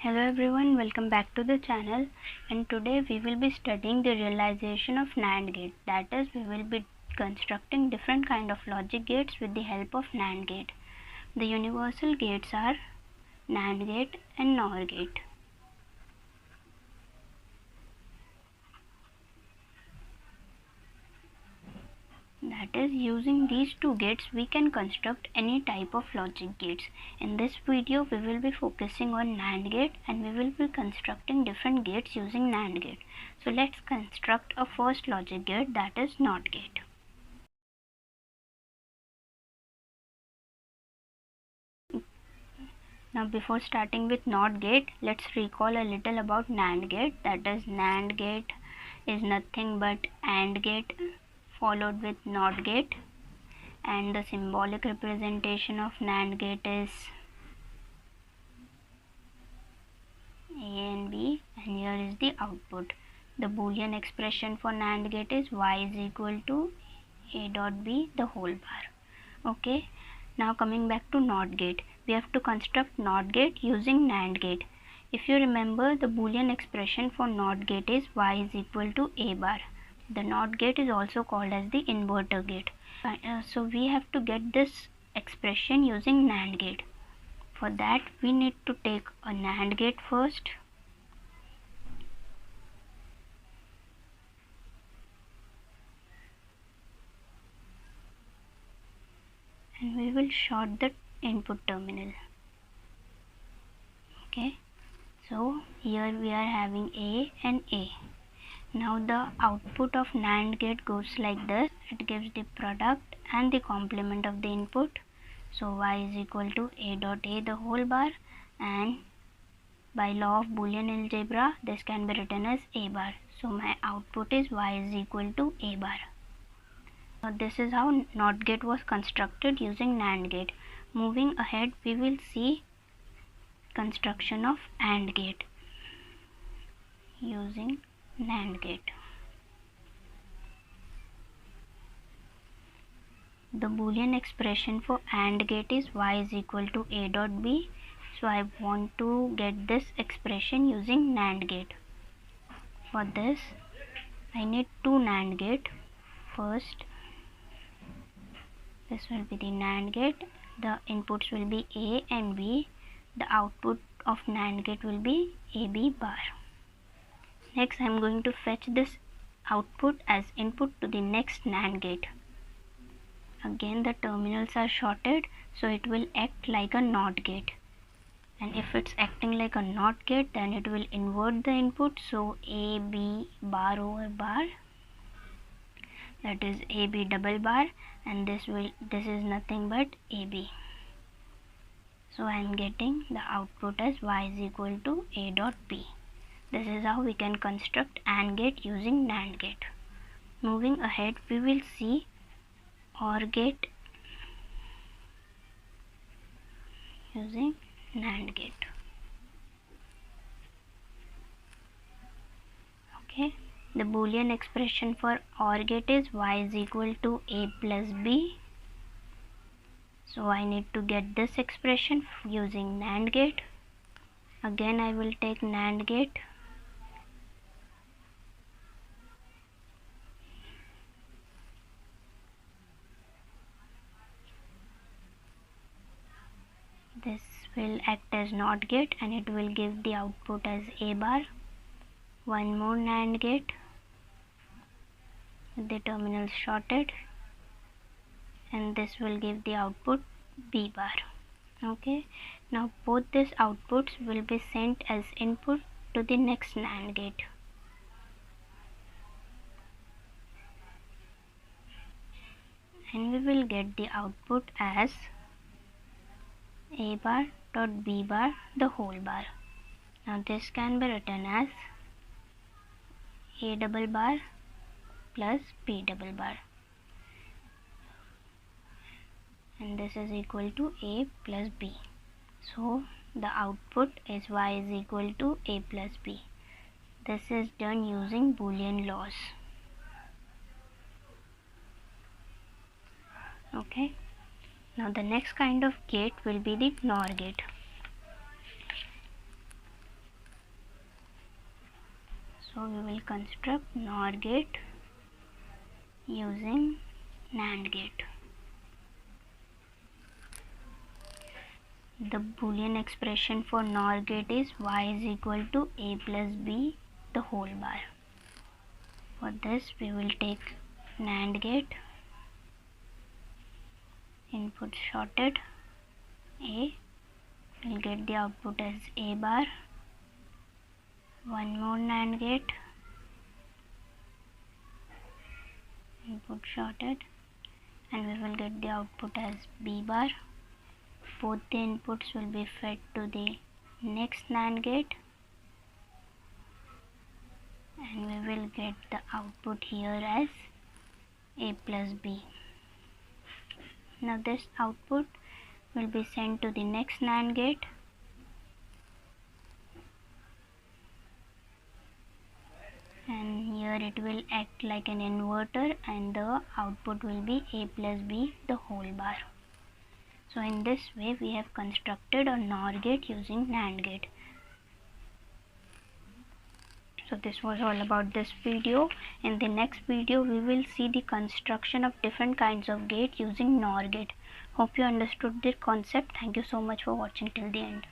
Hello everyone, welcome back to the channel, and today we will be studying the realization of NAND gate. That is, we will be constructing different kind of logic gates with the help of NAND gate. The universal gates are NAND gate and NOR gate. That is, using these two gates we can construct any type of logic gates. In this video we will be focusing on NAND gate and we will be constructing different gates using NAND gate. So let's construct a first logic gate, that is NOT gate. Now before starting with NOT gate, let's recall a little about NAND gate. That is, NAND gate is nothing but AND gate followed with NOT gate, and the symbolic representation of NAND gate is A and B, and here is the output. The Boolean expression for NAND gate is y is equal to A dot B the whole bar. Okay, now coming back to NOT gate, we have to construct NOT gate using NAND gate. If you remember, the Boolean expression for NOT gate is y is equal to A bar. The NOT gate is also called as the inverter gate. So we have to get this expression using NAND gate. For that we need to take a NAND gate first. And we will short the input terminal. Okay, so here we are having A and A. Now the output of NAND gate goes like this. It gives the product and the complement of the input. So y is equal to A dot A the whole bar, and by law of Boolean algebra this can be written as A bar. So my output is y is equal to A bar. Now this is how NOT gate was constructed using NAND gate. Moving ahead, we will see construction of AND gate using NAND gate. The Boolean expression for AND gate is y is equal to A dot B. So I want to get this expression using NAND gate. For this I need two NAND gate. First, this will be the NAND gate. The inputs will be A and B. The output of NAND gate will be AB bar. Next I am going to fetch this output as input to the next NAND gate. Again the terminals are shorted, so it will act like a NOT gate. And if it's acting like a NOT gate, then it will invert the input. So AB bar over bar, that is AB double bar, and this is nothing but AB. So I am getting the output as y is equal to A dot B. This is how we can construct AND gate using NAND gate. Moving ahead, we will see OR gate using NAND gate. Okay, the Boolean expression for OR gate is y is equal to A plus B. So I need to get this expression using NAND gate. Again I will take NAND gate. This will act as NOT gate and it will give the output as A bar. One more NAND gate with the terminals shorted, and this will give the output B bar. Okay, now both these outputs will be sent as input to the next NAND gate. And we will get the output as A bar dot B bar the whole bar. Now this can be written as A double bar plus B double bar, and this is equal to A plus B. So the output is y is equal to A plus B. This is done using Boolean laws. Okay, now the next kind of gate will be the NOR gate. So we will construct NOR gate using NAND gate. The Boolean expression for NOR gate is y is equal to a plus b the whole bar. For this we will take NAND gate, input shorted a, we'll get the output as a bar. One more NAND gate, input shorted, and we will get the output as b bar. Both the inputs will be fed to the next NAND gate, and we will get the output here as a plus b. Now this output will be sent to the next NAND gate, and here it will act like an inverter, and the output will be a plus b the whole bar. So in this way we have constructed a NOR gate using NAND gate. So this was all about this video. In the next video we will see the construction of different kinds of gate using NOR gate. Hope you understood the concept. Thank you so much for watching till the end.